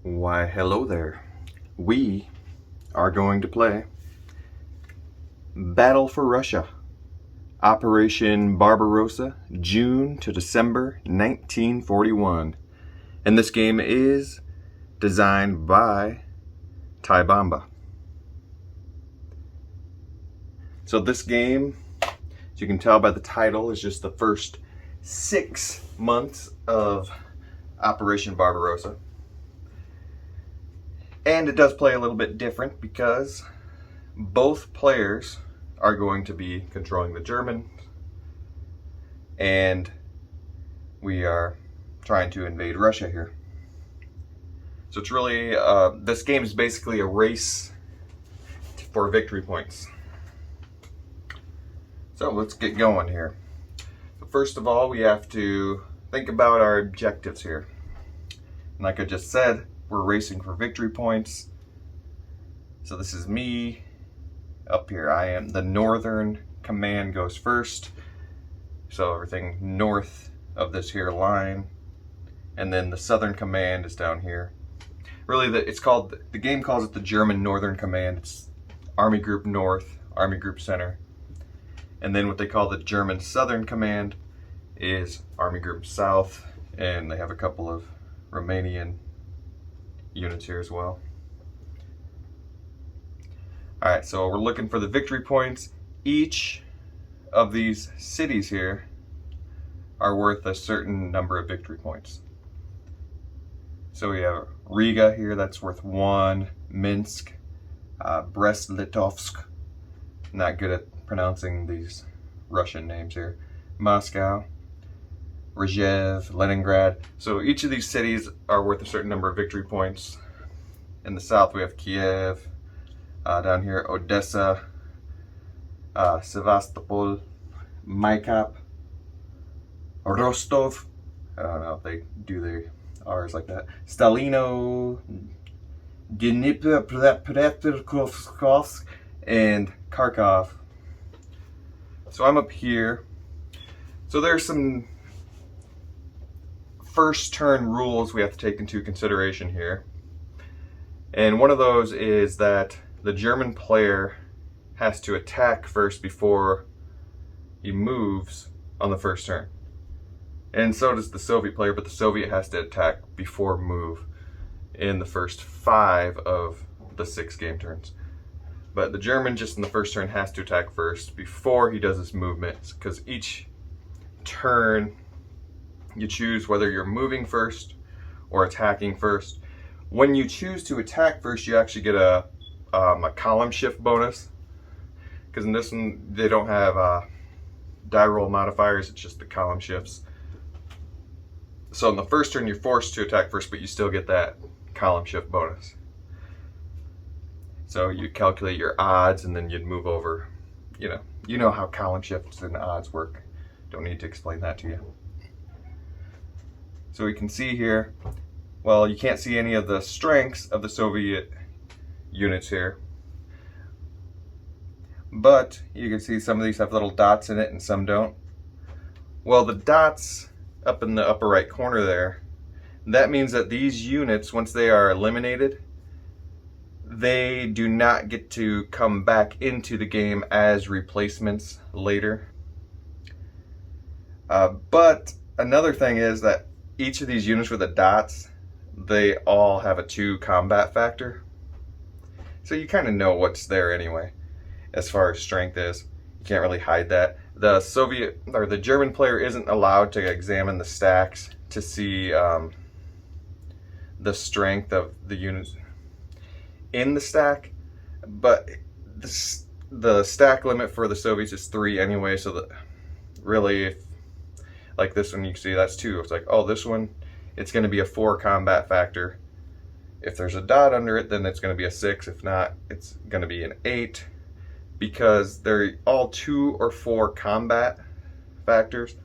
Why, hello there. We are going to play Battle for Russia, Operation Barbarossa, June to December 1941. And this game is designed by Ty Bomba. So this game, as you can tell by the title, is just the first 6 months of Operation Barbarossa. And it does play a little bit different because both players are going to be controlling the Germans, and we are trying to invade Russia here. So it's really, this game is basically a race for victory points. So let's get going here. So first of all, we have to think about our objectives here. And like I just said, we're racing for victory points. So this is me up here. I am the northern command, goes first. So everything north of this here line. And then the southern command is down here. Really, the game calls it the German Northern Command. It's Army Group North, Army Group Center. And then what they call the German Southern Command is Army Group South. And they have a couple of Romanian units here as well. Alright, so we're looking for the victory points. Each of these cities here are worth a certain number of victory points. So we have Riga here, that's worth 1. Minsk, Brest-Litovsk, not good at pronouncing these Russian names here. Moscow, Rzhev, Leningrad. So each of these cities are worth a certain number of victory points. In the south we have Kiev, down here Odessa, Sevastopol, Maikop, Rostov, I don't know if they do the R's like that, Stalino, Dnipropetrovsk, and Kharkov. So I'm up here. So there's some first turn rules we have to take into consideration here. And one of those is that the German player has to attack first before he moves on the first turn. And so does the Soviet player, but the Soviet has to attack before move in the first 5 of the 6 game turns. But the German just in the first turn has to attack first before he does his movements, because each turn you choose whether you're moving first or attacking first. When you choose to attack first, you actually get a column shift bonus, because in this one they don't have die roll modifiers, it's just the column shifts. So in the first turn you're forced to attack first, but you still get that column shift bonus. So you calculate your odds and then you'd move over. You know how column shifts and odds work. Don't need to explain that to you. So we can see here, well, you can't see any of the strengths of the Soviet units here. But you can see some of these have little dots in it and some don't. Well, the dots up in the upper right corner there, that means that these units, once they are eliminated, they do not get to come back into the game as replacements later. But another thing is that each of these units with the dots, they all have a 2 combat factor. So you kind of know what's there anyway, as far as strength is. You can't really hide that. The Soviet or the German player isn't allowed to examine the stacks to see the strength of the units in the stack, but the stack limit for the Soviets is 3 anyway, so that really, if, like this one, you can see that's 2. It's like, oh, this one, it's going to be a 4 combat factor. If there's a dot under it, then it's going to be a 6. If not, it's going to be an 8, because they're all 2 or 4 combat factors,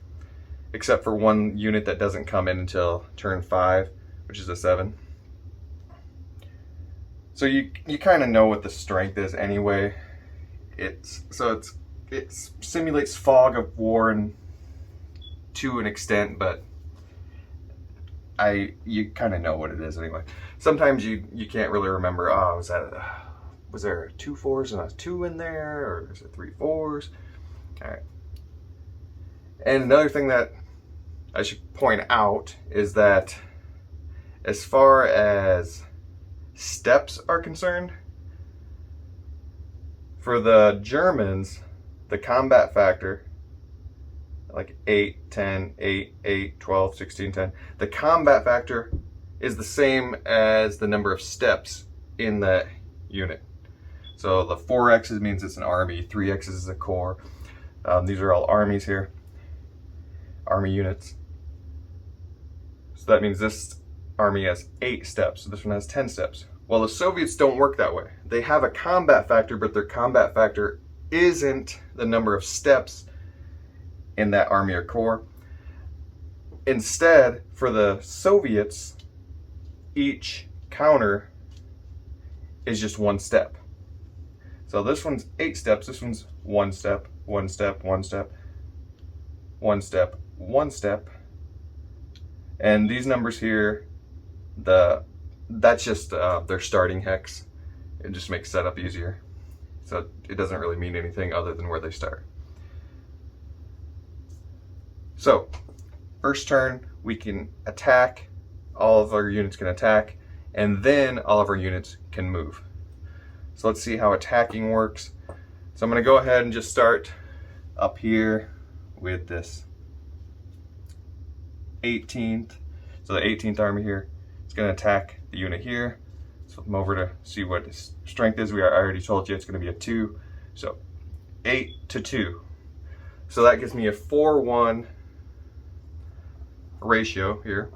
except for one unit that doesn't come in until turn 5, which is a 7. So you kind of know what the strength is anyway. It simulates fog of war and to an extent, but you kind of know what it is anyway. Sometimes you can't really remember. Oh, was there 2 4s and a 2 in there, or is it 3 4s? All right. And another thing that I should point out is that as far as steps are concerned, for the Germans, the combat factor, like 8, 10, 8, 8, 12, 16, 10, the combat factor is the same as the number of steps in that unit. So the 4X's means it's an army, 3X's is a corps. These are all armies here, army units. So that means this army has 8 steps, so this one has 10 steps. Well, the Soviets don't work that way. They have a combat factor, but their combat factor isn't the number of steps in that army or corps. Instead, for the Soviets, each counter is just 1 step. So this one's 8 steps, this one's 1 step, 1 step, 1 step, 1 step, 1 step. And these numbers here, that's just their starting hex. It just makes setup easier. So it doesn't really mean anything other than where they start. So, first turn, we can attack, all of our units can attack, and then all of our units can move. So let's see how attacking works. So I'm gonna go ahead and just start up here with this 18th. So the 18th Army here is gonna attack the unit here. So I'm over to see what its strength is. I already told you it's gonna be a 2. So 8 to 2. So that gives me a 4-1 ratio here.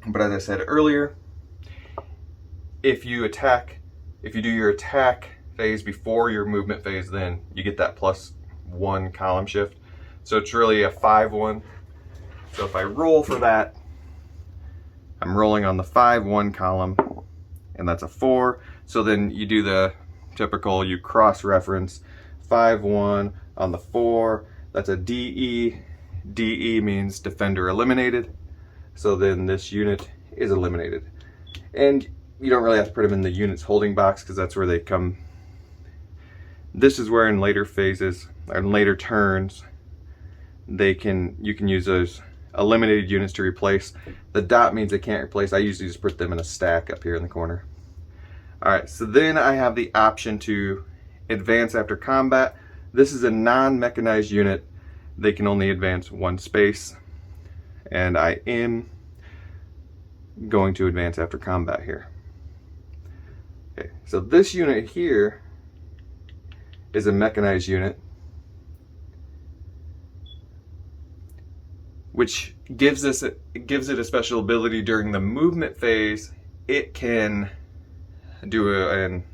But as I said earlier, if you do your attack phase before your movement phase, then you get that +1 column shift. So it's really a 5-1. So if I roll for that, I'm rolling on the 5-1 column, and that's a 4. So then you do the typical, you cross-reference 5-1 on the 4. That's a DE. DE means defender eliminated. So then this unit is eliminated. And you don't really have to put them in the units holding box because that's where they come. This is where in later phases, or in later turns, you can use those eliminated units to replace. The dot means they can't replace. I usually just put them in a stack up here in the corner. All right, so then I have the option to advance after combat. This is a non-mechanized unit. They can only advance 1 space, and I am going to advance after combat here. Okay, so this unit here is a mechanized unit, which gives it a special ability during the movement phase. It can do an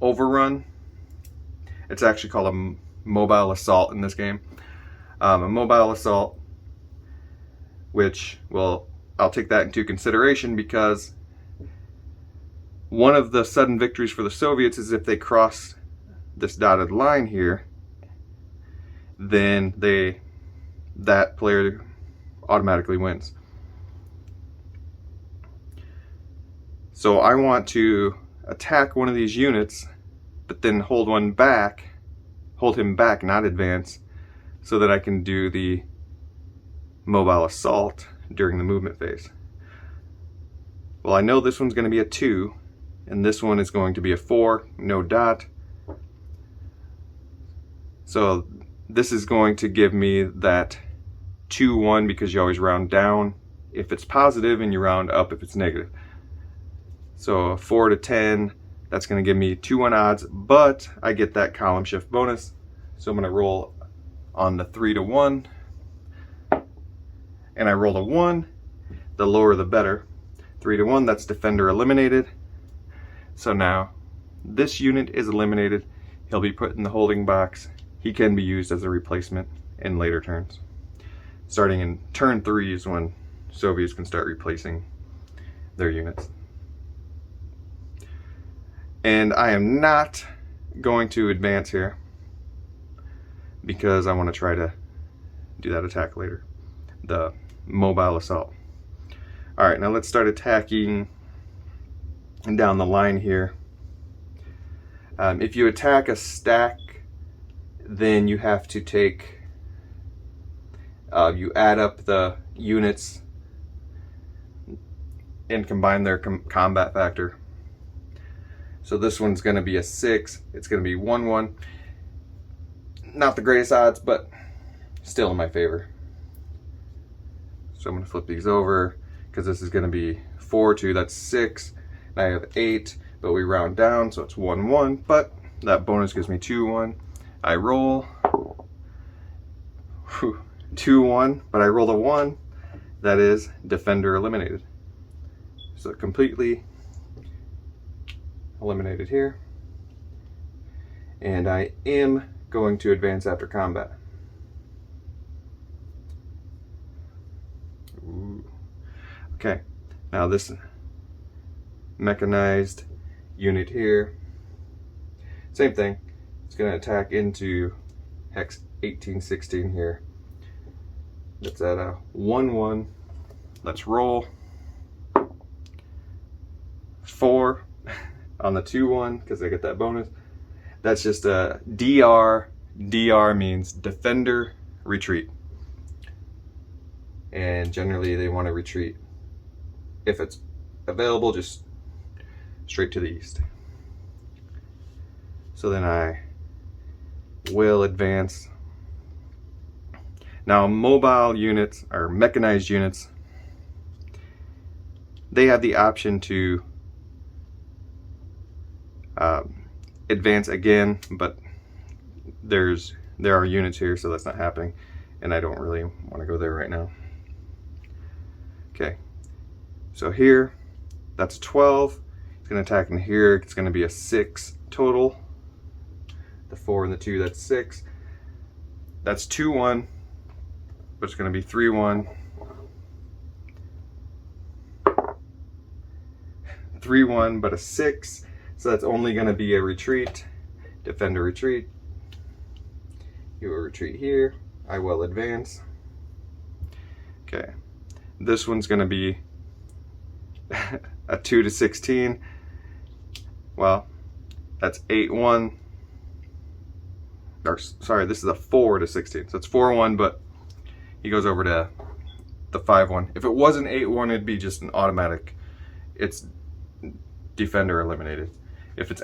overrun. It's actually called a mobile assault in this game. A mobile assault, which, well, I'll take that into consideration because one of the sudden victories for the Soviets is if they cross this dotted line here, then that player automatically wins. So I want to attack one of these units, but then hold him back, not advance, so that I can do the mobile assault during the movement phase. Well, I know this one's going to be a 2, and this one is going to be a 4, no dot. So this is going to give me that 2-1 because you always round down if it's positive and you round up if it's negative. So 4 to 10, that's going to give me 2-1 odds, but I get that column shift bonus. So I'm going to roll on the 3 to 1, and I rolled a 1. The lower the better. 3 to 1, that's defender eliminated. So now this unit is eliminated. He'll be put in the holding box. He can be used as a replacement in later turns. Starting in turn 3 is when Soviets can start replacing their units. And I am not going to advance here because I want to try to do that attack later, the mobile assault. All right, now let's start attacking down the line here. If you attack a stack, then you have to take, you add up the units and combine their combat factor. So this one's going to be a 6. It's going to be 1-1. Not the greatest odds, but still in my favor. So I'm going to flip these over because this is going to be 4-2. That's 6. And I have 8, but we round down, so it's 1-1. But that bonus gives me 2-1. I roll 2-1, but I rolled a 1. That is defender eliminated. So completely eliminated here. And I am going to advance after combat. Ooh. Okay, now this mechanized unit here, same thing. It's going to attack into hex 1816 here. That's at a 1-1. Let's roll. 4 on the 2-1 because I get that bonus. That's just a DR. DR means defender retreat. And generally they want to retreat, if it's available, just straight to the east. So then I will advance. Now mobile units or mechanized units, they have the option to advance again, but there are units here, so that's not happening, and I don't really want to go there right now. Okay, so here, that's 12. It's going to attack in here. It's going to be a 6 total. The 4 and the 2, that's 6. That's 2-1, but it's going to be 3-1. 3-1, but a 6. So that's only going to be a retreat. Defender retreat. You will retreat here. I will advance. Okay. This one's going to be a 2-16. Well, that's 8-1. Or sorry, this is a 4-16. So it's 4-1, but he goes over to the 5-1. If it wasn't 8-1, it'd be just an automatic. It's defender eliminated. If it's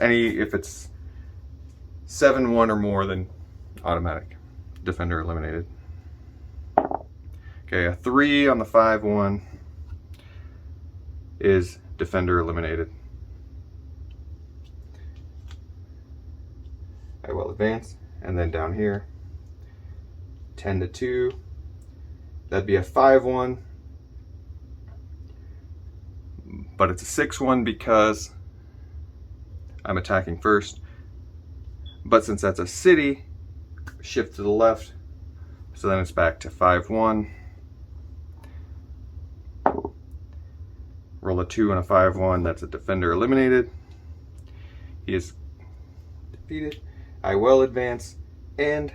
7-1 or more, then automatic. Defender eliminated. Okay, a 3 on the 5-1 is defender eliminated. I will advance, and then down here, 10-2. That'd be a 5-1, but it's a 6-1 because I'm attacking first. But since that's a city, shift to the left, so then it's back to 5-1. Roll a 2 and a 5-1, that's a defender eliminated. He is defeated. I will advance, and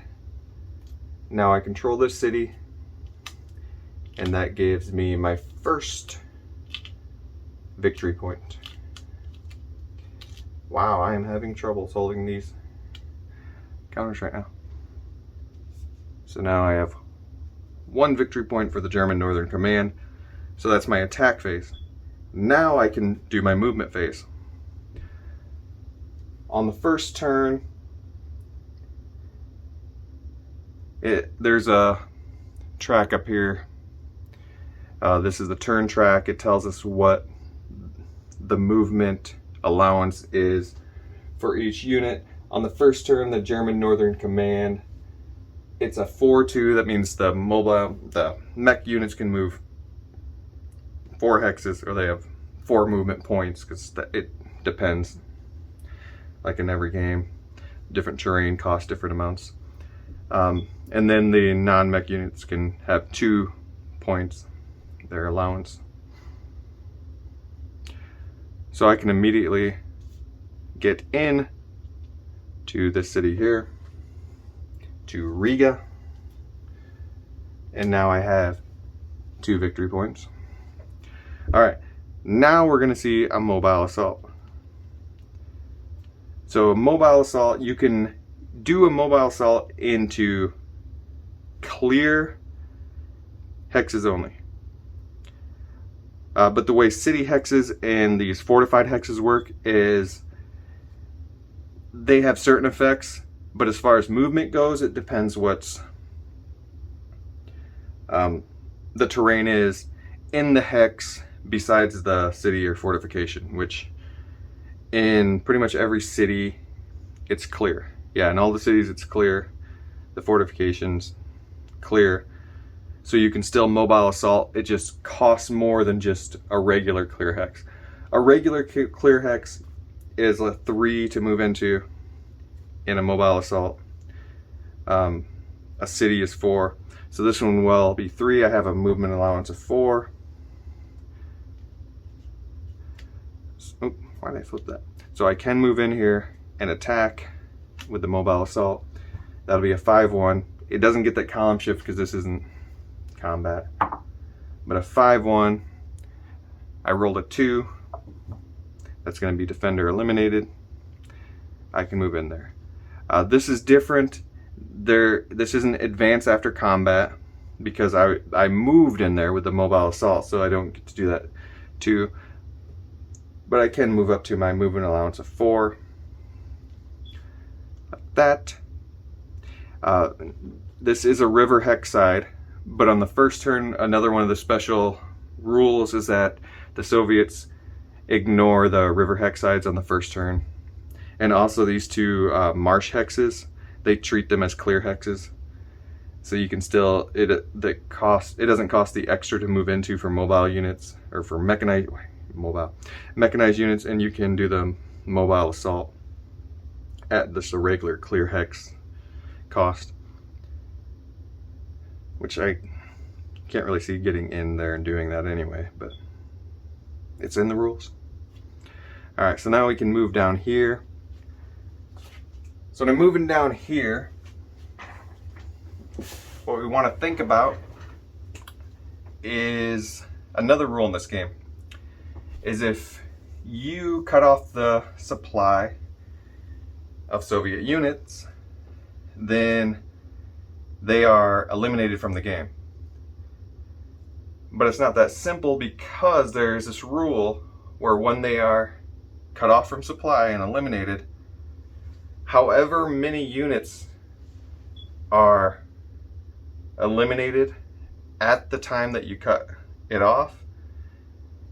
now I control this city, and that gives me my first victory point. Wow, I am having trouble solving these counters right now. So now I have 1 victory point for the German Northern Command. So that's my attack phase. Now I can do my movement phase. On the first turn, there's a track up here. This is the turn track. It tells us what the movement allowance is for each unit. On the first turn, the German Northern Command, it's a 4-2. That means the mech units can move 4 hexes, or they have 4 movement points, because it depends. Like in every game, different terrain costs different amounts. And then the non-mech units can have 2 points, their allowance. So I can immediately get in to this city here, to Riga, and now I have 2 victory points. All right, now we're gonna see a mobile assault. So a mobile assault, you can do a mobile assault into clear hexes only. But the way city hexes and these fortified hexes work is they have certain effects, but as far as movement goes, it depends what's the terrain is in the hex besides the city or fortification, which in pretty much every city it's clear. Yeah, in all the cities it's clear. The fortifications clear. So you can still mobile assault. It just costs more than just a regular clear hex. A regular clear hex is a 3 to move into in a mobile assault. A city is 4. So this one will be 3. I have a movement allowance of 4. Oh, why did I flip that? So I can move in here and attack with the mobile assault. That'll be a 5-1. It doesn't get that column shift because this isn't combat. But a 5-1. I rolled a 2. That's going to be defender eliminated. I can move in there. This is different. This isn't advance after combat because I moved in there with the mobile assault, so I don't get to do that too. But I can move up to my movement allowance of 4. Like that. This is a river hex side, but on the first turn, another one of the special rules is that the Soviets ignore the river hex sides on the first turn. And also these two marsh hexes, they treat them as clear hexes. So you can still, it doesn't cost the extra to move into for mobile units or for mechanized units, and you can do the mobile assault at just a regular clear hex cost, which I can't really see getting in there and doing that anyway, but it's in the rules. All right, so now we can move down here. So when I'm moving down here, what we want to think about is another rule in this game is if you cut off the supply of Soviet units, then they are eliminated from the game. But it's not that simple because there's this rule where when they are cut off from supply and eliminated, however many units are eliminated at the time that you cut it off,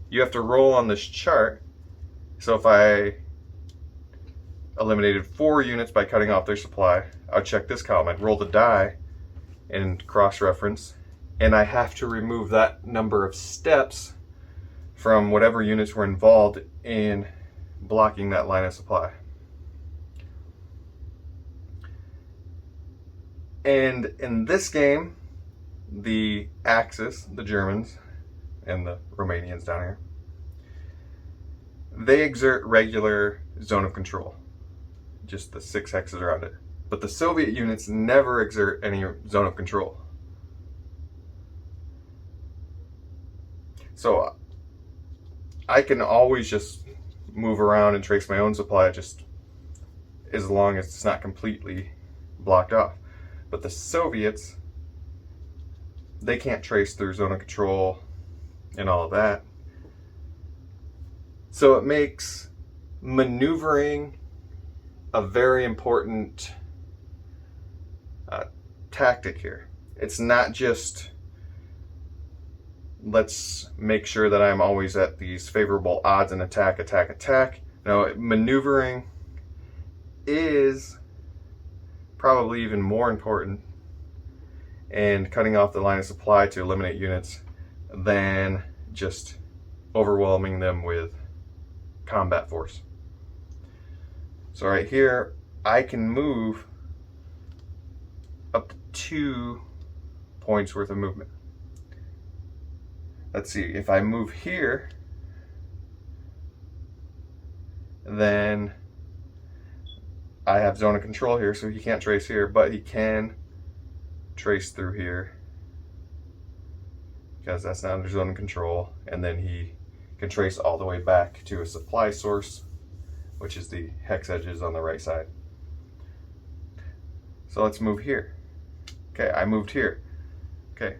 you have to roll on this chart. So if I eliminated 4 units by cutting off their supply, I'll check this column. I'd roll the die and cross-reference, and I have to remove that number of steps from whatever units were involved in blocking that line of supply. And in this game, the Axis, the Germans, and the Romanians down here, they exert regular zone of control, just the 6 hexes around it. But the Soviet units never exert any zone of control. So I can always just move around and trace my own supply, just as long as it's not completely blocked off. But the Soviets, they can't trace their zone of control and all of that. So it makes maneuvering a very important tactic here. It's not just let's make sure that I'm always at these favorable odds and attack. No, maneuvering is probably even more important and cutting off the line of supply to eliminate units than just overwhelming them with combat force. So right here, I can move up to 2 points worth of movement. Let's see, if I move here, then I have zone of control here, so he can't trace here, but he can trace through here because that's not under zone of control, and then he can trace all the way back to a supply source, which is the hex edges on the right side. So let's move here. Okay, I moved here. Okay.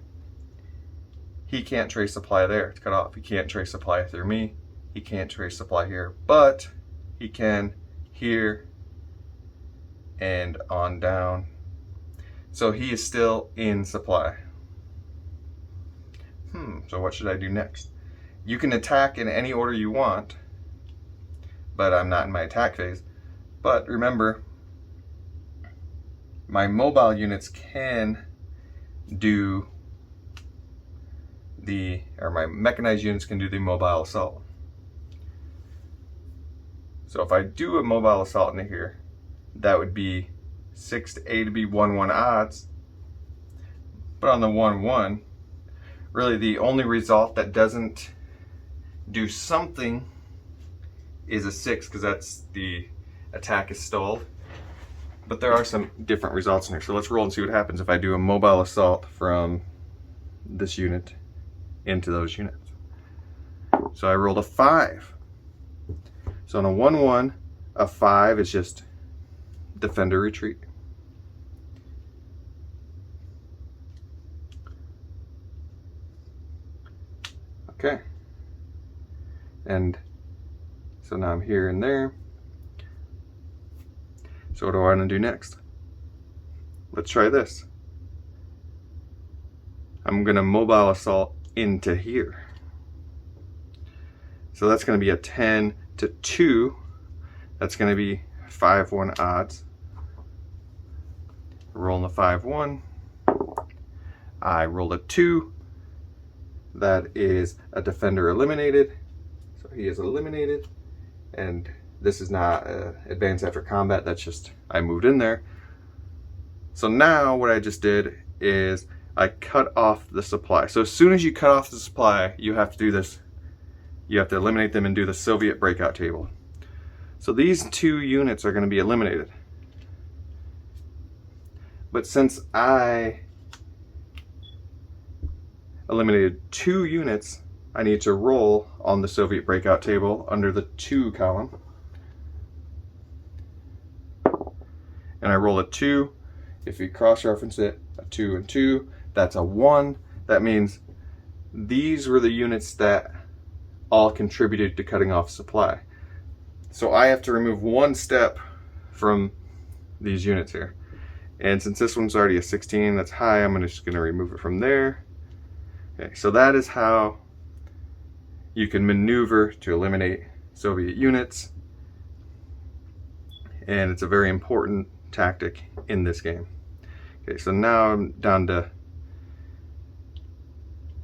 He can't trace supply there, it's cut off. He can't trace supply through me. He can't trace supply here, but he can here and on down. So he is still in supply. So what should I do next? You can attack in any order you want, but I'm not in my attack phase. But remember, my mobile units can do my mechanized units can do the mobile assault. So if I do a mobile assault into here, that would be 6 to A to B 1-1 odds. But on the 1-1, really the only result that doesn't do something is a 6, because that's the attack is stalled. But there are some different results in here. So let's roll and see what happens if I do a mobile assault from this unit into those units. So I rolled a 5. So on a 1-1, a 5 is just defender retreat. Okay. And so now I'm here and there. So what do I want to do next? Let's try this. I'm going to mobile assault into here. So that's going to be a 10 to 2. That's going to be 5-1 odds. Rolling a 5-1. I rolled a 2. That is a defender eliminated. So he is eliminated. And this is not advance after combat. That's just, I moved in there. So now what I just did is I cut off the supply. So as soon as you cut off the supply, you have to do this. You have to eliminate them and do the Soviet breakout table. So these 2 units are going to be eliminated. But since I eliminated 2 units, I need to roll on the Soviet breakout table under the 2 column. And I roll a 2. If you cross-reference it, a 2 and 2, that's a 1. That means these were the units that all contributed to cutting off supply. So I have to remove 1 step from these units here. And since this one's already a 16, that's high, I'm just going to remove it from there. Okay, so that is how you can maneuver to eliminate Soviet units. And it's a very important tactic in this game. Okay, so now I'm down to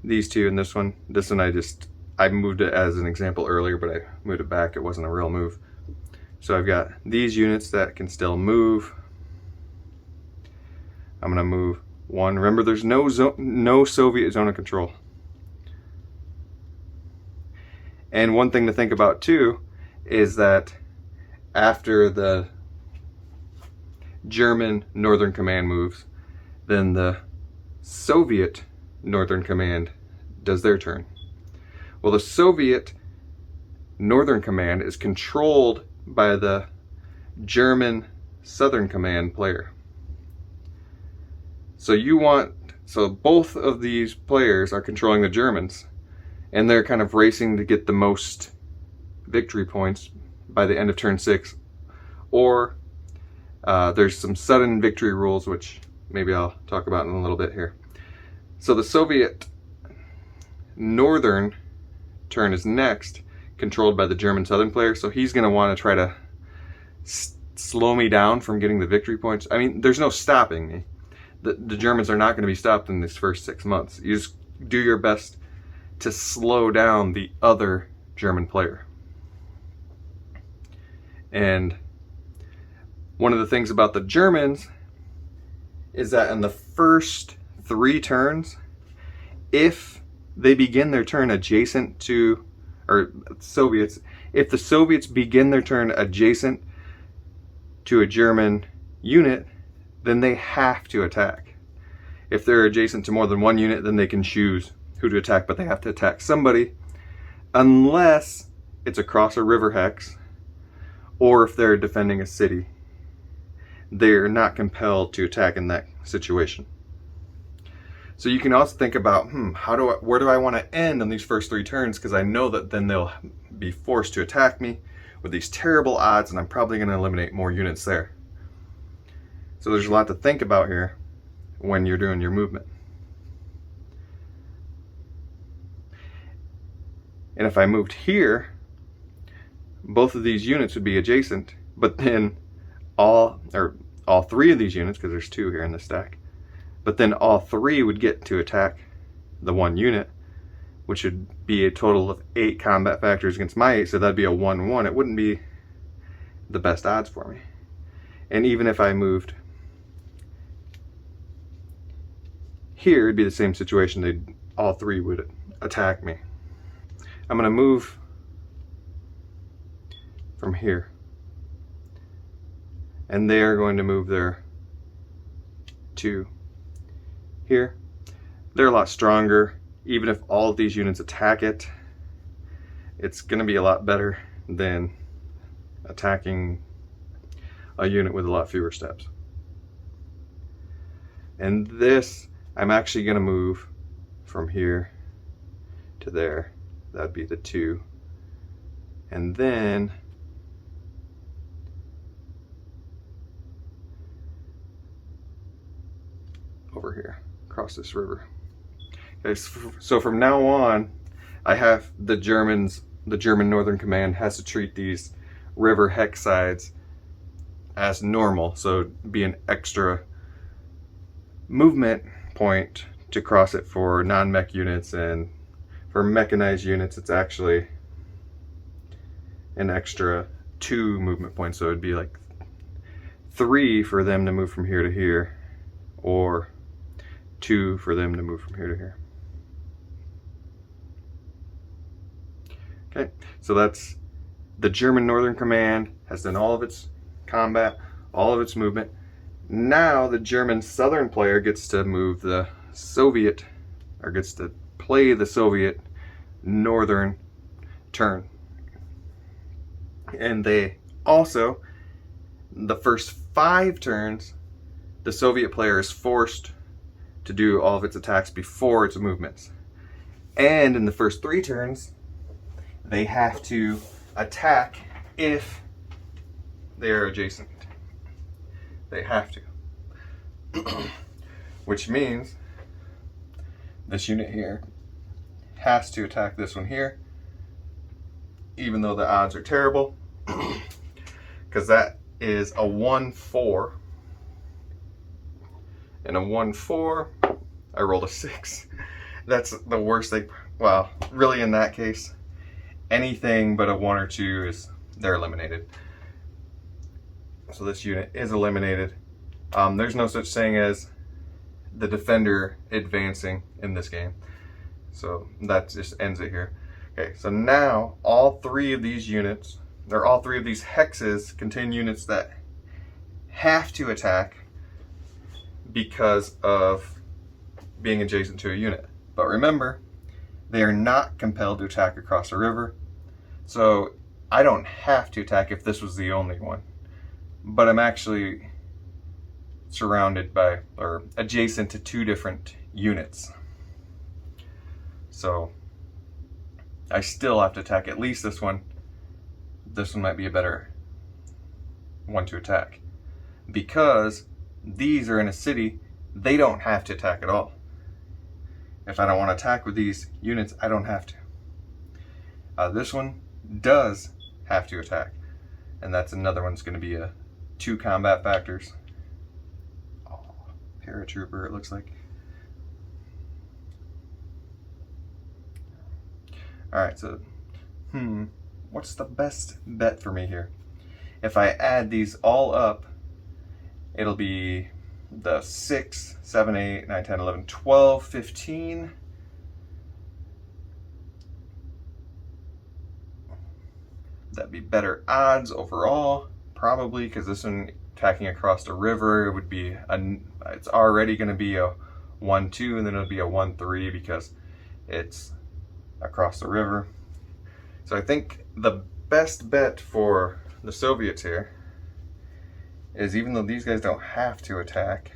these 2 and this one. This one I moved it as an example earlier, but I moved it back. It wasn't a real move. So I've got these units that can still move. I'm going to move 1. Remember, there's no Soviet zone of control. And one thing to think about too is that after the German Northern Command moves, then the Soviet Northern Command does their turn. Well, the Soviet Northern Command is controlled by the German Southern Command player. So both of these players are controlling the Germans, and they're kind of racing to get the most victory points by the end of turn 6. Or there's some sudden victory rules, which maybe I'll talk about in a little bit here. So the Soviet Northern turn is next, controlled by the German Southern player. So he's going to want to try to slow me down from getting the victory points. I mean, there's no stopping me. The Germans are not going to be stopped in these first 6 months. You just do your best to slow down the other German player. And one of the things about the Germans is that in the first 3 turns, if they begin their turn adjacent to, or Soviets, if the Soviets begin their turn adjacent to a German unit, then they have to attack. If they're adjacent to more than 1 unit, then they can choose who to attack, but they have to attack somebody. unless it's across a river hex, or if they're defending a city, they're not compelled to attack in that situation. So you can also think about, where do I want to end on these first 3 turns, because I know that then they'll be forced to attack me with these terrible odds, and I'm probably going to eliminate more units there. So there's a lot to think about here when you're doing your movement. And if I moved here, both of these units would be adjacent, but then all 3 of these units, because there's 2 here in the stack, but then all 3 would get to attack the 1 unit, which would be a total of 8 combat factors against my 8, so that'd be a 1-1. It wouldn't be the best odds for me. And even if I moved here, it'd be the same situation. All 3 would attack me. I'm gonna move from here, and they are going to move their 2 here. They're a lot stronger. Even if all of these units attack it, it's going to be a lot better than attacking a unit with a lot fewer steps. And this, I'm actually going to move from here to there. That'd be the 2. And then over here, across this river. Okay, so from now on, I have the German Northern Command has to treat these river hex sides as normal, so be an extra movement point to cross it for non-mech units, and for mechanized units it's actually an extra 2 movement points, so it'd be like 3 for them to move from here to here, or 2 for them to move from here to here. Okay, so that's the German Northern Command has done all of its combat, all of its movement. Now the German Southern player gets to move the Soviet, or gets to play the Soviet Northern turn. And they also, the first 5 turns, the Soviet player is forced to do all of its attacks before its movements. And in the first 3 turns, they have to attack if they are adjacent. They have to. Which means this unit here has to attack this one here, even though the odds are terrible, because that is a 1-4. And a 1-4, I rolled a 6. That's the worst thing. Well, really in that case, anything but a 1 or 2 they're eliminated. So this unit is eliminated. There's no such thing as the defender advancing in this game. So that just ends it here. Okay, so now all 3 of these units, or all 3 of these hexes contain units that have to attack because of being adjacent to a unit. But remember, they are not compelled to attack across a river. So I don't have to attack if this was the only one. But I'm actually surrounded by, or adjacent to 2 different units. So I still have to attack at least this one. This one might be a better one to attack, because these are in a city. They don't have to attack at all. If I don't want to attack with these units, I don't have to. This one does have to attack, and that's another one's going to be a 2 combat factors. Oh, paratrooper, it looks like. Alright, so what's the best bet for me here? If I add these all up, it'll be the 6, 7, 8, 9, 10, 11, 12, 15. That'd be better odds overall, probably, because this one attacking across a river, it would be it's already going to be a 1-2, and then it'll be a 1-3 because it's across the river. So I think the best bet for the Soviets here is, even though these guys don't have to attack,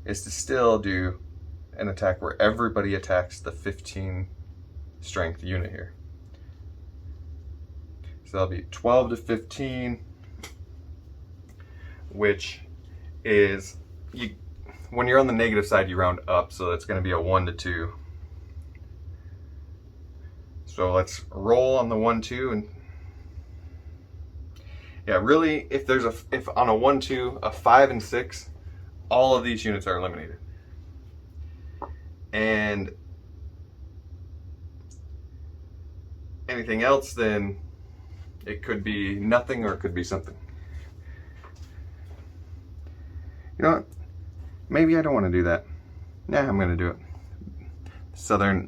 is to still do an attack where everybody attacks the 15 strength unit here. So that'll be 12 to 15, which is, when you're on the negative side, you round up, so that's going to be a 1 to 2. So let's roll on the 1, 2, and yeah, really, if on a 1, 2, a 5 and 6, all of these units are eliminated. And anything else, then it could be nothing or it could be something. You know what? Maybe I don't want to do that. Nah, I'm going to do it.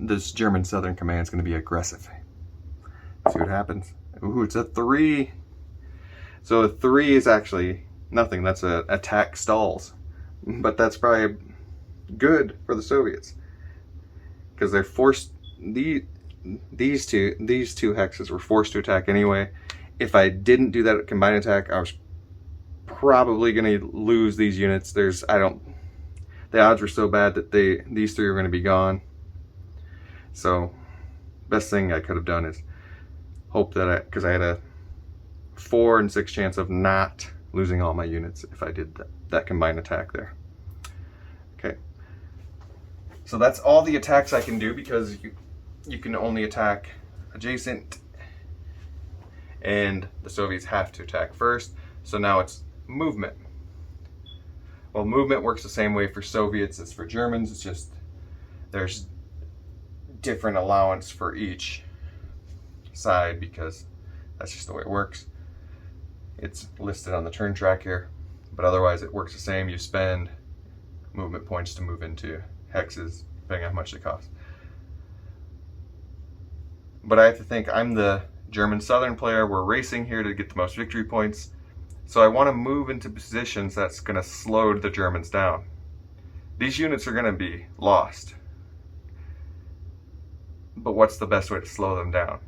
This German Southern Command is going to be aggressive. See what happens. Ooh, it's a 3. So a 3 is actually nothing. That's a attack stalls. But that's probably good for the Soviets, because they're forced. These two hexes were forced to attack anyway. If I didn't do that combined attack, I was probably going to lose these units. The odds were so bad that these 3 were going to be gone. So best thing I could have done is hope that because I had a 4 and 6 chance of not losing all my units if I did that combined attack there. Okay, so that's all the attacks I can do, because you can only attack adjacent, and the Soviets have to attack first. So now it's movement. Well, movement works the same way for Soviets as for Germans. It's just there's different allowance for each side, because that's just the way it works. It's listed on the turn track here, but otherwise it works the same. You spend movement points to move into hexes, depending on how much they cost. But I have to think, I'm the German Southern player. We're racing here to get the most victory points. So I want to move into positions that's going to slow the Germans down. These units are going to be lost. But what's the best way to slow them down?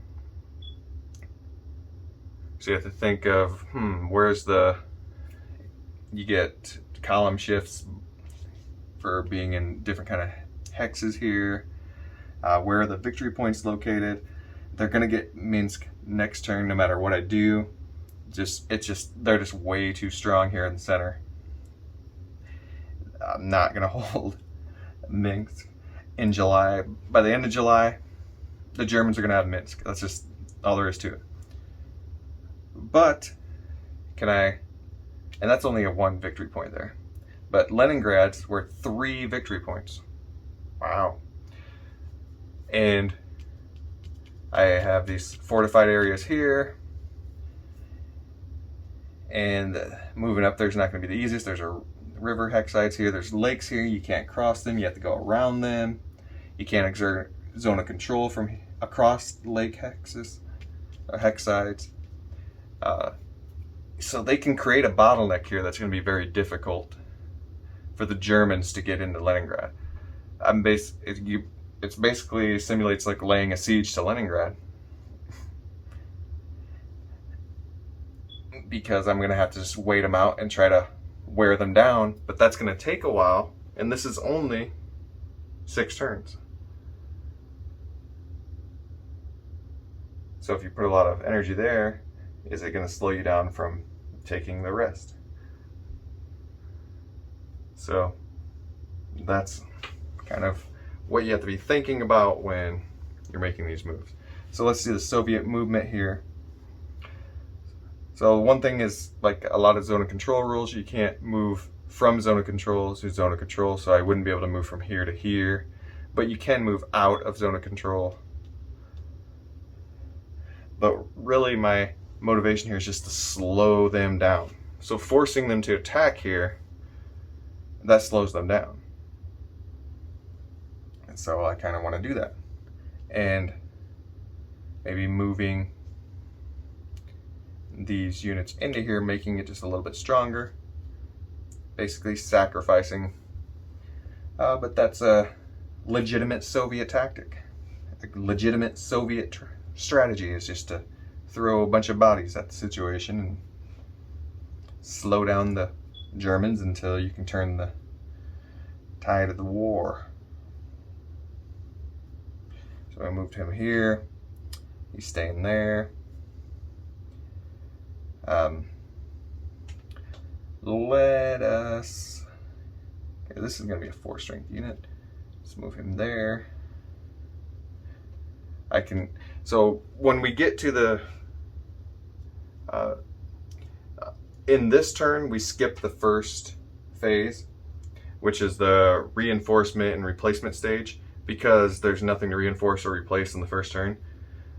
So you have to think of, you get column shifts for being in different kind of hexes here. Where are the victory points located? They're going to get Minsk next turn no matter what I do. They're just way too strong here in the center. I'm not going to hold Minsk in July. By the end of July, the Germans are going to have Minsk. That's just all there is to it. But and that's only a 1 victory point there. But Leningrad's worth 3 victory points. Wow. And I have these fortified areas here. And moving up there's not going to be the easiest. There's a river hex sites here. There's lakes here. You can't cross them. You have to go around them. You can't exert zone of control from across lake hexes or hex sides. So they can create a bottleneck here that's going to be very difficult for the Germans to get into Leningrad. It basically simulates like laying a siege to Leningrad, because I'm going to have to just wait them out and try to wear them down, but that's going to take a while, and this is only 6 turns. So if you put a lot of energy there, is it going to slow you down from taking the rest? So that's kind of what you have to be thinking about when you're making these moves. So let's see the Soviet movement here. So one thing is, like a lot of zone of control rules, you can't move from zone of control to zone of control, so I wouldn't be able to move from here to here, but you can move out of zone of control. But really my motivation here is just to slow them down. So forcing them to attack here, that slows them down. And so I kind of want to do that. And maybe moving these units into here, making it just a little bit stronger. Basically sacrificing. But that's a legitimate Soviet tactic. A legitimate Soviet strategy is just to throw a bunch of bodies at the situation and slow down the Germans until you can turn the tide of the war. So I moved him here. He's staying there. Let us... Okay, this is going to be a 4-strength unit. Let's move him there. I can... So when we get to the... in this turn, we skip the first phase, which is the reinforcement and replacement stage, because there's nothing to reinforce or replace in the first turn.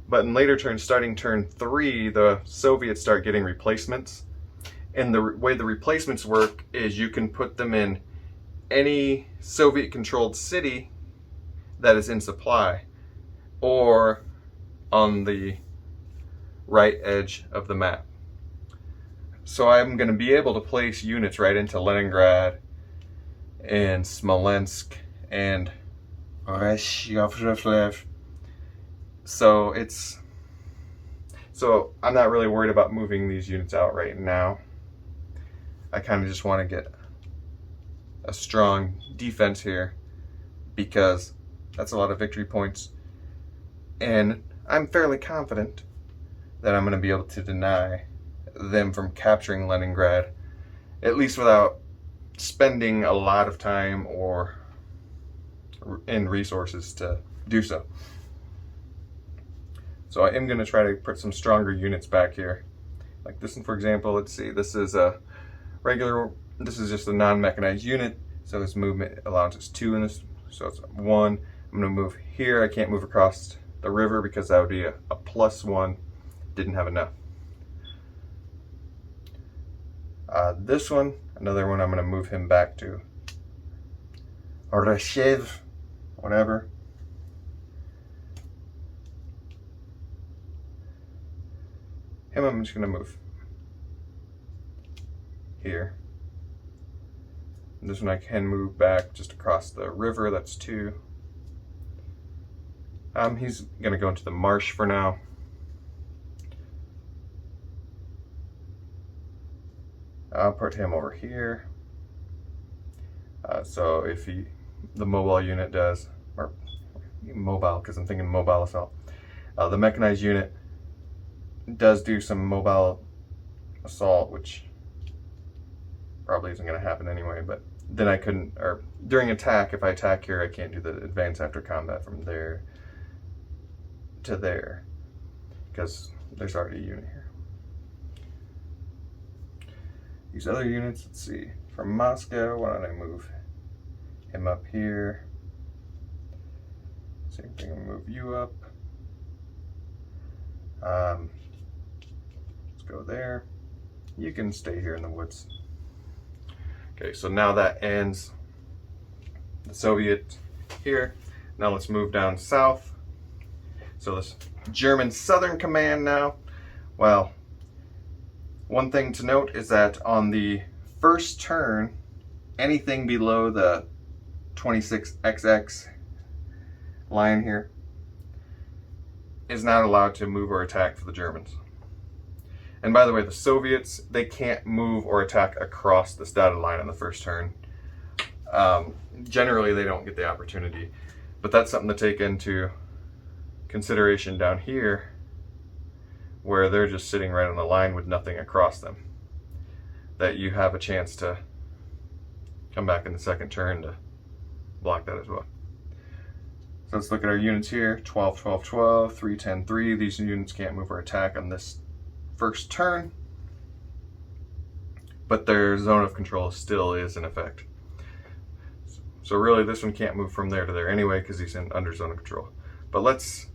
But in later turns, starting turn 3, the Soviets start getting replacements. And the way the replacements work is you can put them in any Soviet-controlled city that is in supply, or on the right edge of the map. So I'm going to be able to place units right into Leningrad and Smolensk and so I'm not really worried about moving these units out right now. I kind of just want to get a strong defense here because that's a lot of victory points, and I'm fairly confident that I'm going to be able to deny them from capturing Leningrad, at least without spending a lot of time or in resources to do so. So I am going to try to put some stronger units back here. Like this one, for example, let's see, this is a regular, this is just a non-mechanized unit, so its movement allowance is 2 in this, so it's 1. I'm going to move here. I can't move across the river because that would be a +1. Didn't have enough. This one, another one, I'm going to move him back to Reshev, whatever. Him, I'm just going to move here. And this one I can move back just across the river, that's 2. He's going to go into the marsh for now. I'll put him over here. So if the mobile unit does, or mobile, because I'm thinking mobile assault. The mechanized unit does do some mobile assault, which probably isn't going to happen anyway, but then I couldn't, or during attack, if I attack here, I can't do the advance after combat from there to there, because there's already a unit here. These other units, let's see, from Moscow, why don't I move him up here? Same thing, I'll move you up. Let's go there. You can stay here in the woods. Okay, so now that ends the Soviet here. Now let's move down south. So this German Southern Command now, well, one thing to note is that on the first turn, anything below the 26XX line here is not allowed to move or attack for the Germans. And by the way, the Soviets, they can't move or attack across this dotted line on the first turn. Generally, they don't get the opportunity, but that's something to take into consideration down here, where they're just sitting right on the line with nothing across them, that you have a chance to come back in the second turn to block that as well. So let's look at our units here. 12, 12, 12, 3, 10, 3. These units can't move or attack on this first turn, but their zone of control still is in effect. So really this one can't move from there to there anyway because he's under zone of control. But let's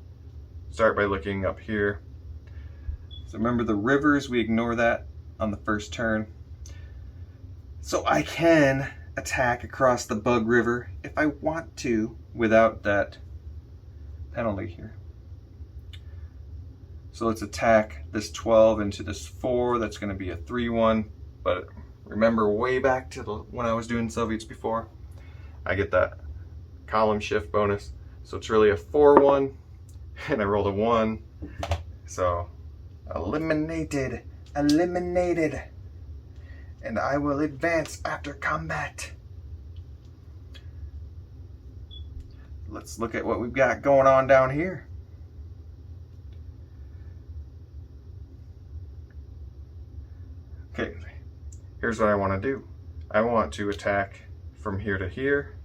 start by looking up here. So remember the rivers, we ignore that on the first turn. So I can attack across the Bug River if I want to without that penalty here. So let's attack this 12 into this 4. That's going to be a 3-1. But remember way back to when I was doing Soviets before, I get that column shift bonus. So it's really a 4-1. And I rolled a 1. So, eliminated. And I will advance after combat. Let's look at what we've got going on down here. Okay, here's what I want to do. I want to attack from here to here.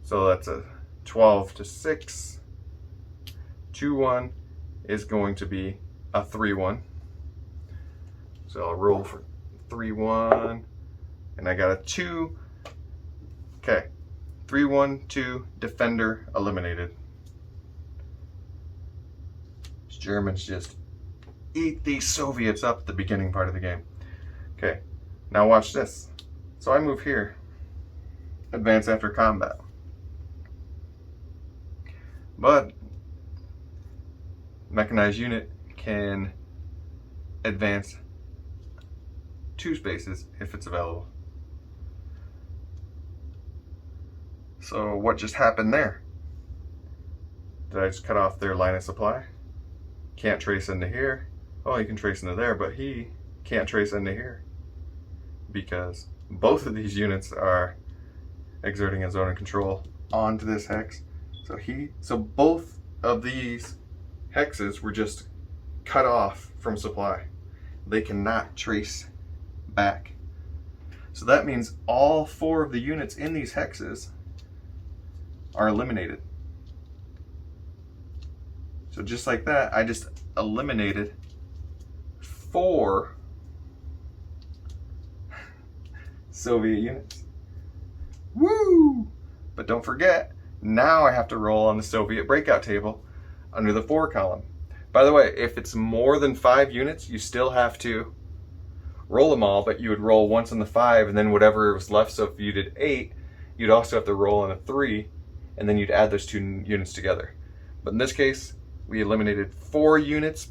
So that's a 12 to 6. 2-1 is going to be a 3-1. So I'll roll for 3-1, and I got a 2. Okay, 3-1, 2, defender eliminated. These Germans just eat these Soviets up at the beginning part of the game. Okay, now watch this. So I move here, advance after combat. But mechanized unit can advance 2 spaces if it's available. So what just happened there? Did I just cut off their line of supply? Can't trace into here. Oh, he can trace into there, but he can't trace into here because both of these units are exerting a zone of control onto this hex. So both of these hexes were just cut off from supply. They cannot trace back. So that means all 4 of the units in these hexes are eliminated. So just like that, I just eliminated 4 Soviet units. Woo! But don't forget, now I have to roll on the Soviet breakout table under the 4 column. By the way, if it's more than 5 units, you still have to roll them all, but you would roll once on the 5 and then whatever was left. So if you did 8, you'd also have to roll on a 3 and then you'd add those 2 units together. But in this case, we eliminated 4 units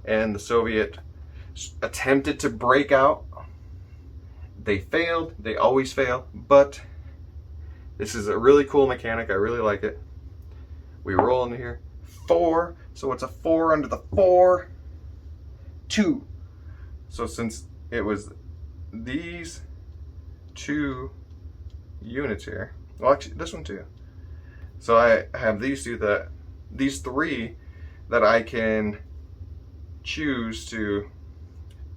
and the Soviet attempted to break out. They failed. They always fail, but this is a really cool mechanic. I really like it. We roll in here. 4. So it's a 4 under the 4. 2. So since it was these 2 units here, well actually this one too. So I have these 3 that I can choose to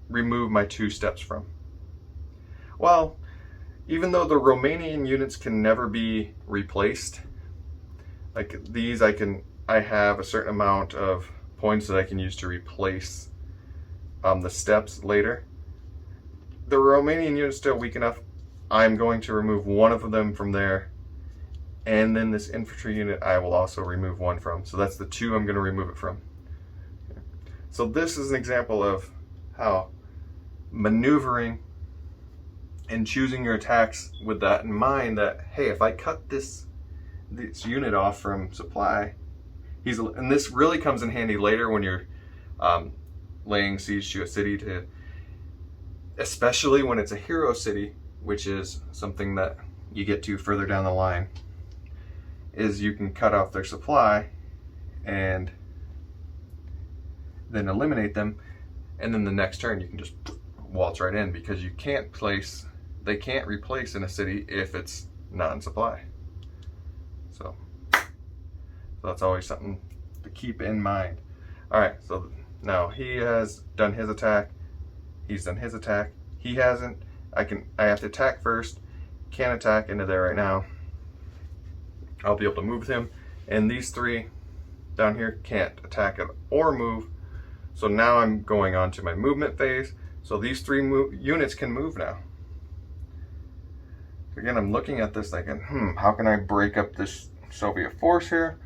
remove my 2 steps from. Well, even though the Romanian units can never be replaced, like these I have a certain amount of points that I can use to replace the steps later. The Romanian unit is still weak enough. I'm going to remove 1 of them from there, and then this infantry unit I will also remove 1 from. So that's the 2 I'm going to remove it from. So this is an example of how maneuvering and choosing your attacks with that in mind, that hey, if I cut this unit off from supply, and this really comes in handy later when you're laying siege to a city, especially when it's a hero city, which is something that you get to further down the line, is you can cut off their supply and then eliminate them, and then the next turn you can just waltz right in, because they can't replace in a city if it's not in supply. So that's always something to keep in mind. All right, so now he has done his attack. He's done his attack. He hasn't. I have to attack first. Can't attack into there right now. I'll be able to move him. And these 3 down here can't attack it or move. So now I'm going on to my movement phase. So these 3 units can move now. Again, I'm looking at this thinking, how can I break up this Soviet force here?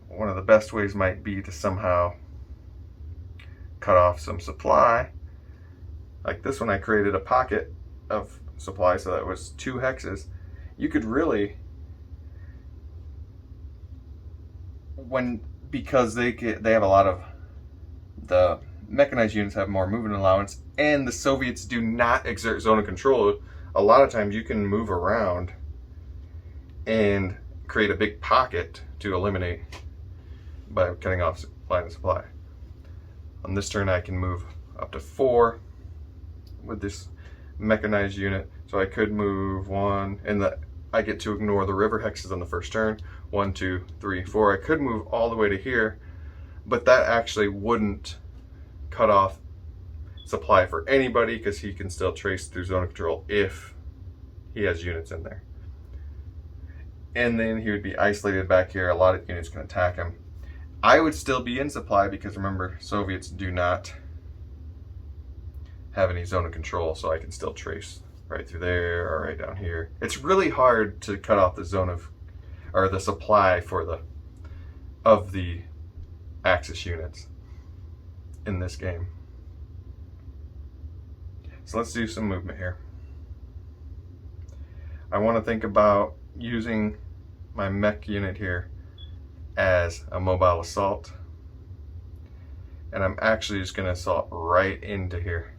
One of the best ways might be to somehow cut off some supply. Like this one, I created a pocket of supply, so that was 2 hexes. You could really, because they have a lot of, the mechanized units have more movement allowance, and the Soviets do not exert zone of control. A lot of times you can move around and create a big pocket to eliminate by cutting off line of supply. On this turn I can move up to 4 with this mechanized unit. So I could move 1, and I get to ignore the river hexes on the first turn. 1, 2, 3, 4. I could move all the way to here, but that actually wouldn't cut off supply for anybody because he can still trace through zone of control if he has units in there. And then he would be isolated back here. A lot of units can attack him. I would still be in supply because remember, Soviets do not have any zone of control, so I can still trace right through there or right down here. It's really hard to cut off the zone of, or the supply for of the Axis units in this game. So let's do some movement here. I want to think about using my mech unit here as a mobile assault, and I'm actually just going to assault right into here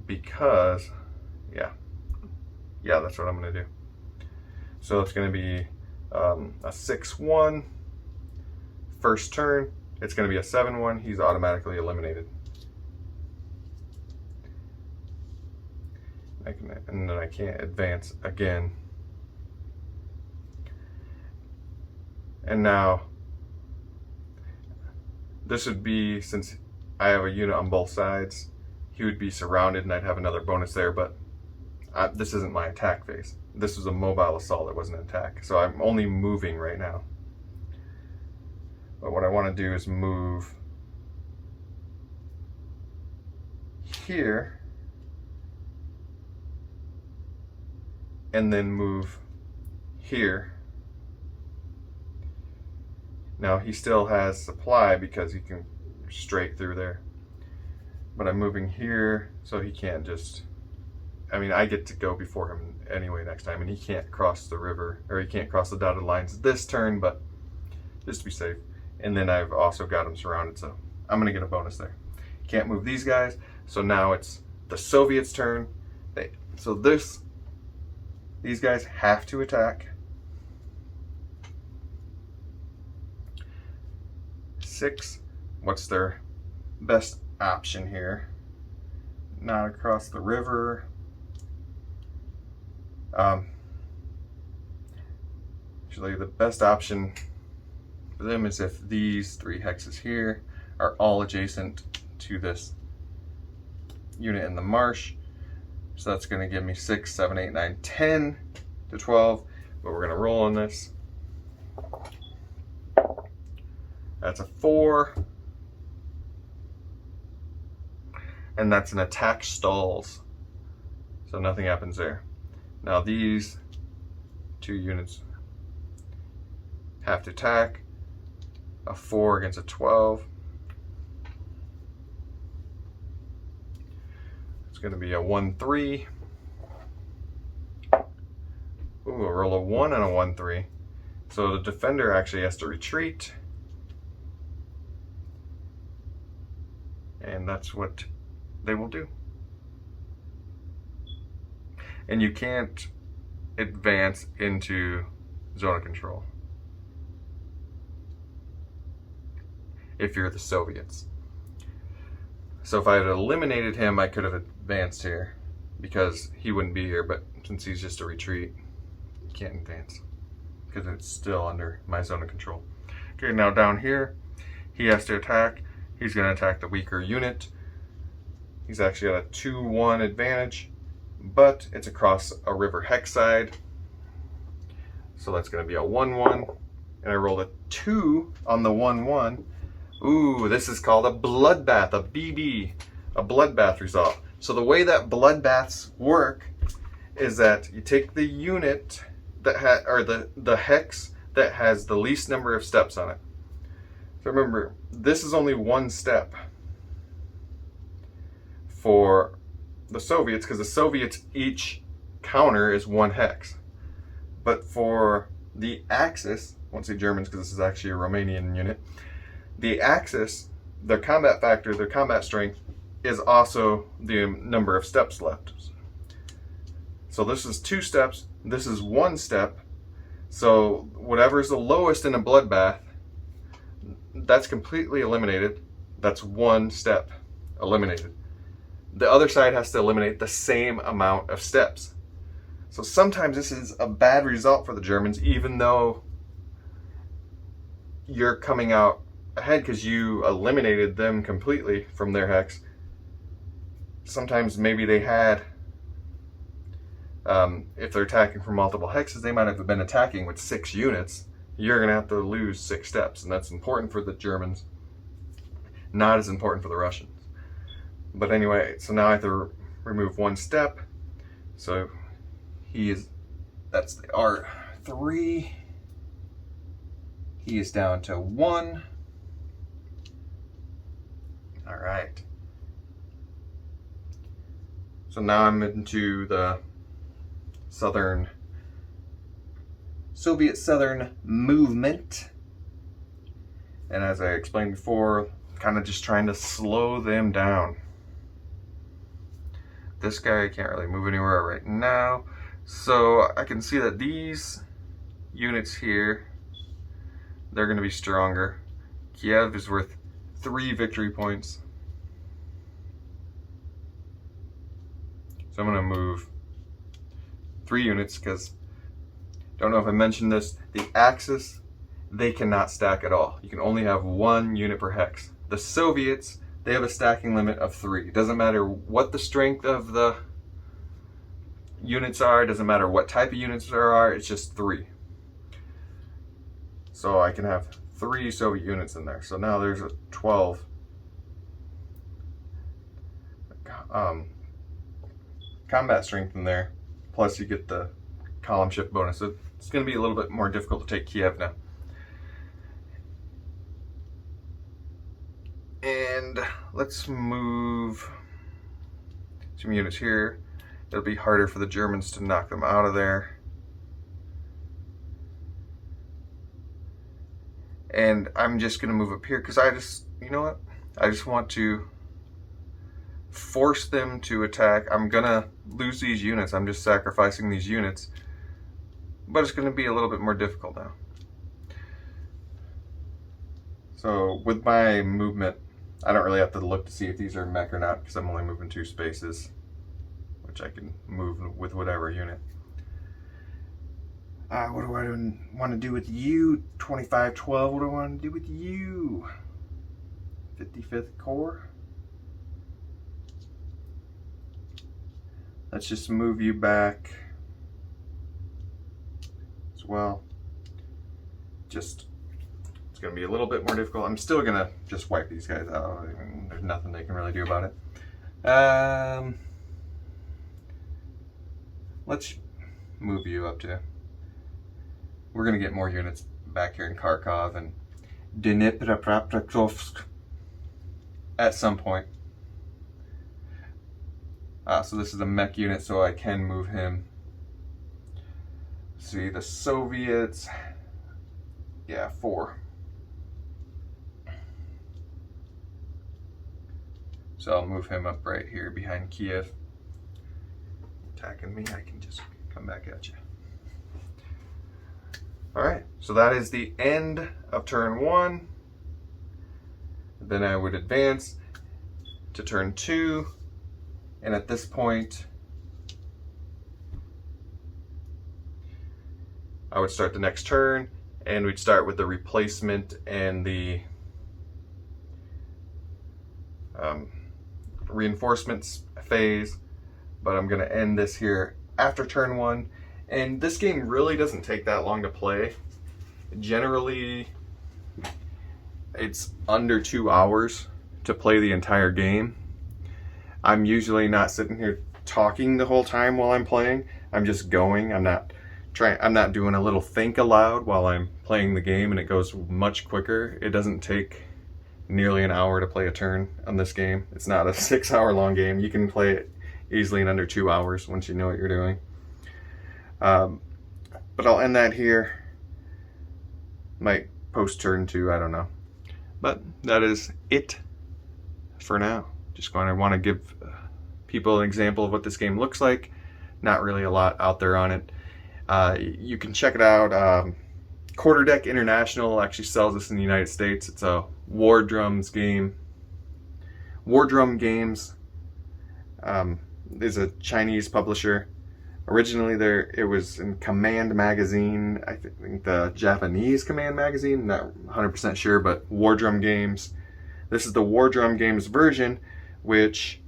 because yeah, that's what I'm going to do. So it's going to be a 6-1 first turn. It's going to be a 7-1. He's automatically eliminated. And then I can't advance again. And now this would be, since I have a unit on both sides, he would be surrounded and I'd have another bonus there, but this isn't my attack phase. This was a mobile assault, it wasn't an attack. So I'm only moving right now. But what I want to do is move here and then move here. Now he still has supply because he can straight through there. But I'm moving here so he can't just, I mean, I get to go before him anyway next time, and he can't cross the river, or he can't cross the dotted lines this turn, but just to be safe. And then I've also got him surrounded, so I'm gonna get a bonus there. Can't move these guys, so now it's the Soviets' turn. These guys have to attack. 6, what's their best option here? Not across the river. Actually, the best option for them is if these 3 hexes here are all adjacent to this unit in the marsh. So that's going to give me 6, 7, 8, 9, 10 to 12, but we're going to roll on this. That's a 4. And that's an attack stalls. So nothing happens there. Now these 2 units have to attack. A 4 against a 12. It's going to be a 1-3. Ooh, a roll of 1 and a 1-3. So the defender actually has to retreat. And that's what they will do. And you can't advance into zone of control if you're the Soviets. So if I had eliminated him, I could have advanced here because he wouldn't be here, but since he's just a retreat, you can't advance because it's still under my zone of control. Okay, now down here, he has to attack. He's going to attack the weaker unit. He's actually got a 2-1 advantage, but it's across a river hex side. So that's going to be a 1-1. And I rolled a 2 on the 1-1. Ooh, this is called a bloodbath, a BB, a bloodbath result. So the way that bloodbaths work is that you take the unit that or the hex that has the least number of steps on it. So remember, this is only 1 step for the Soviets, because the Soviets, each counter is 1 hex. But for the Axis, I won't say Germans because this is actually a Romanian unit, the Axis, their combat factor, their combat strength, is also the number of steps left. So this is 2 steps, this is 1 step, So whatever's the lowest in a bloodbath, that's completely eliminated. That's one step eliminated. The other side has to eliminate the same amount of steps. So sometimes this is a bad result for the Germans, even though you're coming out ahead because you eliminated them completely from their hex. Sometimes maybe they had, if they're attacking from multiple hexes, they might have been attacking with 6 units. You're going to have to lose 6 steps, and that's important for the Germans. Not as important for the Russians. But anyway, so now I have to remove 1 step. So that's the R3. He is down to 1. All right. So now I'm into the Soviet Southern movement. And as I explained before, kind of just trying to slow them down. This guy I can't really move anywhere right now. So I can see that these units here, they're going to be stronger. Kiev is worth 3 victory points. So I'm going to move 3 units because, don't know if I mentioned this, the Axis, they cannot stack at all. You can only have 1 unit per hex. The Soviets, they have a stacking limit of 3. It doesn't matter what the strength of the units are, it doesn't matter what type of units there are, it's just 3. So I can have 3 Soviet units in there. So now there's a 12 combat strength in there. Plus you get the column shift bonus. So it's going to be a little bit more difficult to take Kiev now. And let's move some units here. It'll be harder for the Germans to knock them out of there. And I'm just going to move up here because you know what? I just want to force them to attack. I'm going to lose these units. I'm just sacrificing these units. But it's going to be a little bit more difficult now. So with my movement, I don't really have to look to see if these are mech or not because I'm only moving 2 spaces, which I can move with whatever unit. What do I want to do with you, 2512? What do I want to do with you, 55th Corps? Let's just move you back as well. It's going to be a little bit more difficult. I'm still going to just wipe these guys out. I mean, there's nothing they can really do about it. Let's move you up to... We're going to get more units back here in Kharkov and Dnipropetrovsk at some point. So this is a mech unit, so I can move him. See, the Soviets, yeah, 4. So I'll move him up right here behind Kiev. Attacking me, I can just come back at you. Alright, so that is the end of turn 1. Then I would advance to turn 2. And at this point, I would start the next turn, and we'd start with the replacement and the reinforcements phase. But I'm going to end this here after turn 1. And this game really doesn't take that long to play. Generally, it's under 2 hours to play the entire game. I'm usually not sitting here talking the whole time while I'm playing. I'm just going. I'm not doing a little think aloud while I'm playing the game, and it goes much quicker. It doesn't take nearly an hour to play a turn on this game. It's not a 6-hour-long game. You can play it easily in under 2 hours once you know what you're doing. But I'll end that here. Might post turn 2, I don't know. But that is it for now. Just going to want to give people an example of what this game looks like. Not really a lot out there on it. You can check it out. Quarter Deck International actually sells this in the United States. It's a War Drums game. War Drum Games is a Chinese publisher. Originally, it was in Command Magazine. I think the Japanese Command Magazine. Not 100% sure, but War Drum Games. This is the War Drum Games version, which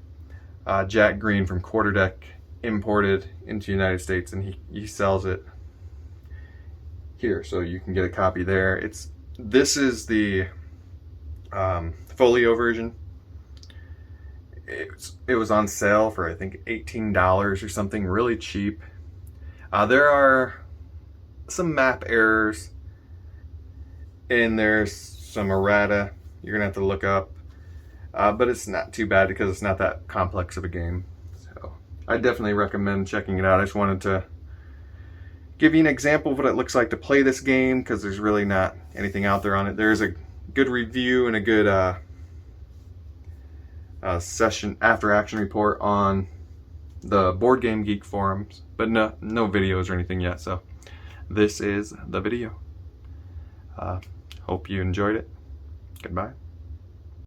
Jack Green from Quarter Deck imported into the United States, and he sells it here, so you can get a copy there. This is the folio version. It was on sale for I think $18 or something, really cheap. There are some map errors, and there's some errata you're gonna have to look up, but it's not too bad because it's not that complex of a game. So I definitely recommend checking it out. I just wanted to give you an example of what it looks like to play this game, because there's really not anything out there on it. There's a good review and a good session after action report on the Board Game Geek forums, but no videos or anything yet. So this is the video. Hope you enjoyed it. Goodbye.